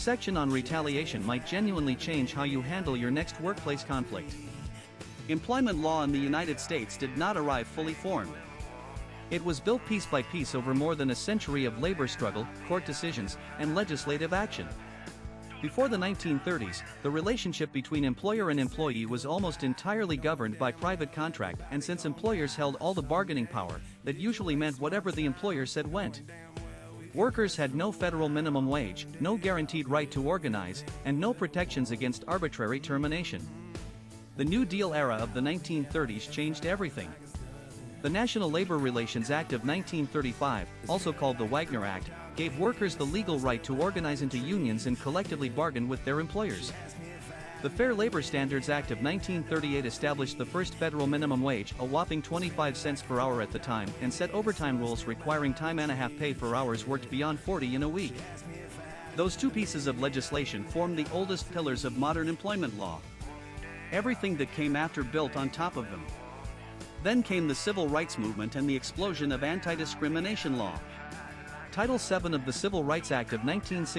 Section on retaliation might genuinely change how you handle your next workplace conflict. Employment law in the United States did not arrive fully formed. It was built piece by piece over more than a century of labor struggle, court decisions, and legislative action. Before the 1930s, the relationship between employer and employee was almost entirely governed by private contract, and since employers held all the bargaining power, that usually meant whatever the employer said went. Workers had no federal minimum wage, no guaranteed right to organize, and no protections against arbitrary termination. The New Deal era of the 1930s changed everything. The National Labor Relations Act of 1935, also called the Wagner Act, gave workers the legal right to organize into unions and collectively bargain with their employers. The Fair Labor Standards Act of 1938 established the first federal minimum wage, a whopping 25 cents per hour at the time, and set overtime rules requiring time-and-a-half pay for hours worked beyond 40 in a week. Those two pieces of legislation formed the oldest pillars of modern employment law. Everything that came after built on top of them. Then came the Civil Rights Movement and the explosion of anti-discrimination law. Title VII of the Civil Rights Act of 1960